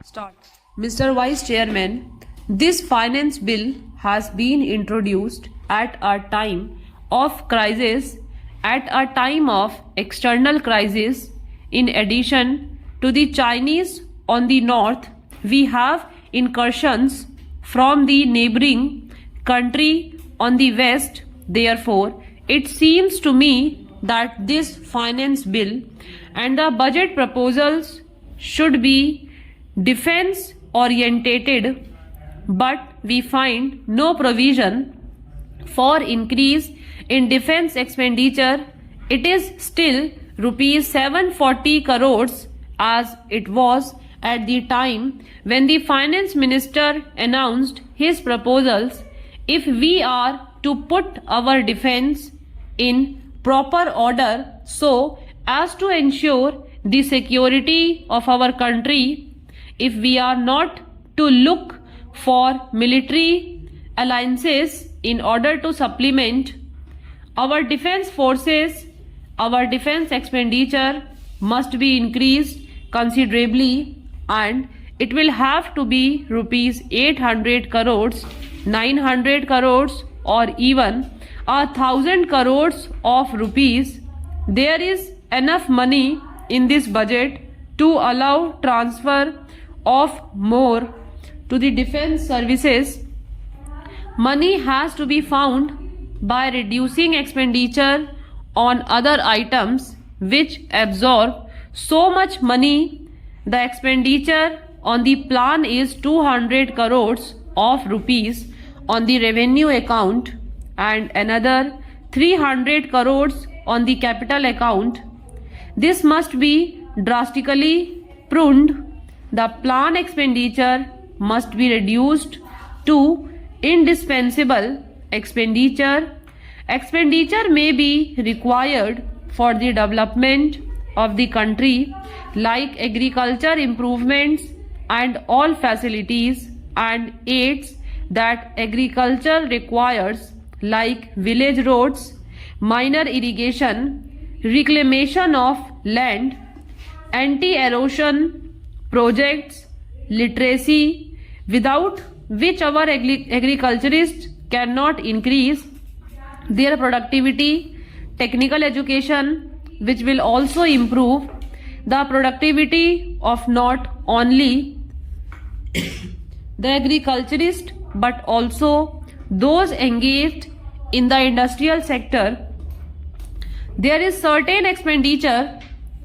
Start. Mr. Vice Chairman, this finance bill has been introduced at a time of crisis, at a time of external crisis. In addition to the Chinese on the north, we have incursions from the neighboring country on the west. Therefore, it seems to me that this finance bill and the budget proposals should be defense orientated, but we find no provision for increase in defense expenditure. It is still rupees 740 crores as it was at the time when the finance minister announced his proposals. If we are to put our defense in proper order so as to ensure the security of our country, if we are not to look for military alliances in order to supplement our defense forces, our defense expenditure must be increased considerably, and it will have to be rupees 800 crores, 900 crores, or even 1,000 crores of rupees. There is enough money in this budget to allow transfer of more to the defense services. Money has to be found by reducing expenditure on other items which absorb so much money. The expenditure on the plan is 200 crores of rupees on the revenue account and another 300 crores on the capital account. This must be drastically pruned. The plan expenditure must be reduced to indispensable expenditure. Expenditure may be required for the development of the country, like agriculture improvements and all facilities and aids that agriculture requires, like village roads, minor irrigation, reclamation of land, anti-erosion projects, literacy, without which our agriculturists cannot increase their productivity, technical education, which will also improve the productivity of not only the agriculturist but also those engaged in the industrial sector. There is certain expenditure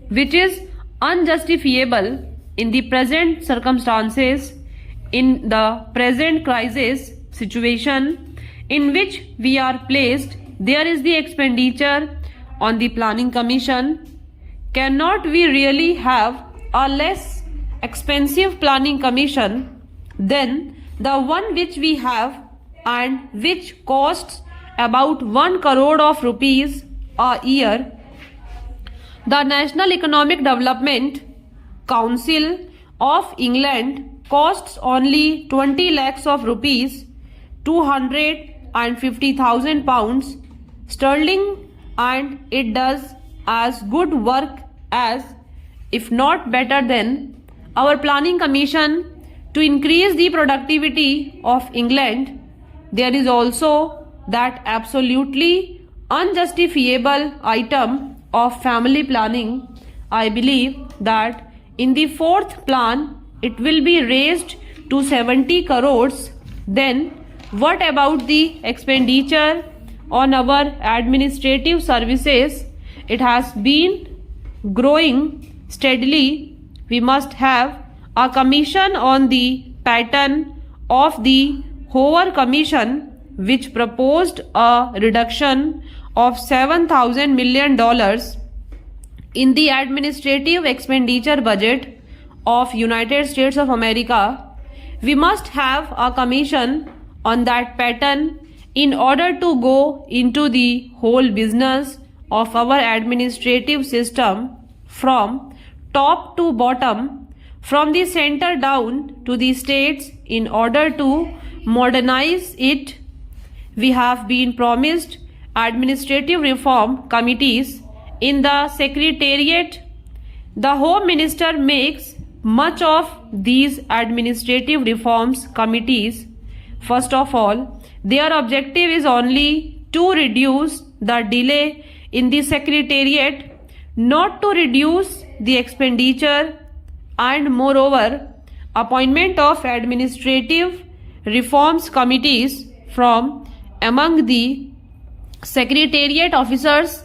which is unjustifiable in the present circumstances, in the present crisis situation in which we are placed. There is the expenditure on the planning commission. Cannot we really have a less expensive planning commission than the one which we have and which costs about 1 crore of rupees a year? The National Economic Development Council of England costs only 20 lakhs of rupees, 250,000 pounds sterling, and it does as good work as, if not better than, our planning commission to increase the productivity of England. There is also that absolutely unjustifiable item of family planning. I believe that in the fourth plan it will be raised to 70 crores. Then what about the expenditure on our administrative services? It has been growing steadily. We must have a commission on the pattern of the Hoover Commission, which proposed a reduction of $7,000 million in the administrative expenditure budget of United States of America. We must have a commission on that pattern in order to go into the whole business of our administrative system from top to bottom, from the center down to the states, in order to modernize it. We have been promised administrative reform committees in the Secretariat. The Home Minister makes much of these administrative reforms committees, first of all, their objective is only to reduce the delay in the secretariat, not to reduce the expenditure, and moreover, appointment of administrative reforms committees from among the secretariat officers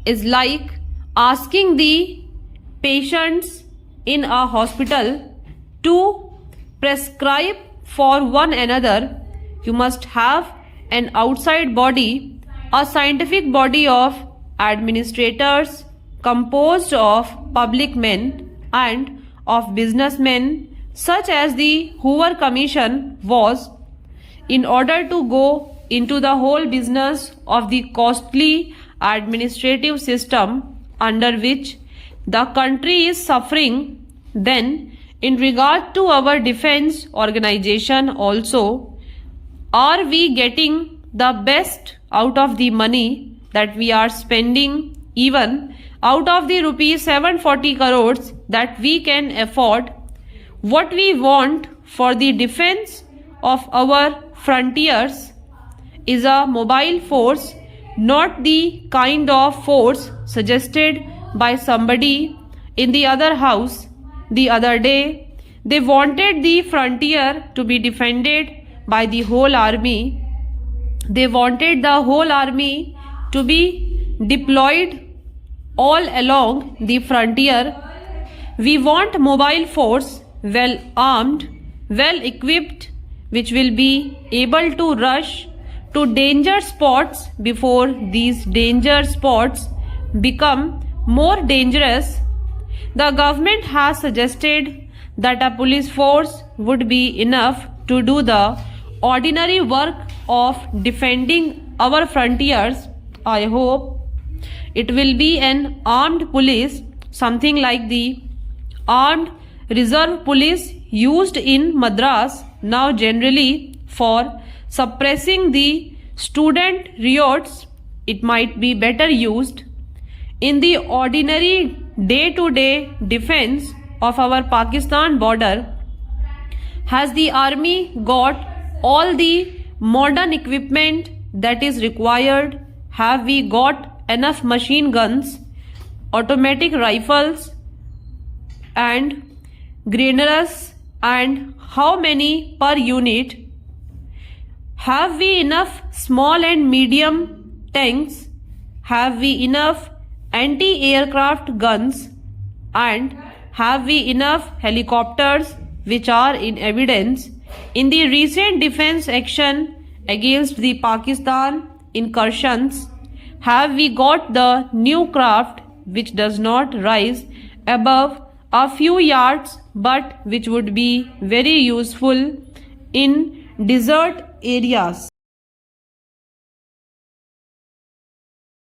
is like asking the patients in a hospital to prescribe for one another. You must have an outside body, a scientific body of administrators composed of public men and of businessmen, such as the Hoover Commission was, in order to go into the whole business of the costly administrative system under which the country is suffering. Then, in regard to our defense organization also, are we getting the best out of the money that we are spending, even out of the rupees 740 crores that we can afford? What we want for the defense of our frontiers is a mobile force, not the kind of force suggested by somebody in the other house the other day. They wanted the frontier to be defended by the whole army. They wanted the whole army to be deployed all along the frontier. We want mobile force, well armed, well equipped, which will be able to rush to danger spots before these danger spots become more dangerous. The government has suggested that a police force would be enough to do the ordinary work of defending our frontiers. I hope it will be an armed police, something like the armed reserve police used in Madras now generally for suppressing the student riots. It might be better used in the ordinary day-to-day defense of our Pakistan border. Has the army got all the modern equipment that is required? Have we got enough machine guns, automatic rifles and grenades, and how many per unit? Have we enough small and medium tanks? Have we enough anti-aircraft guns? And have we enough helicopters, which are in evidence in the recent defense action against the Pakistan incursions? Have we got the new craft which does not rise above a few yards but which would be very useful in desert areas?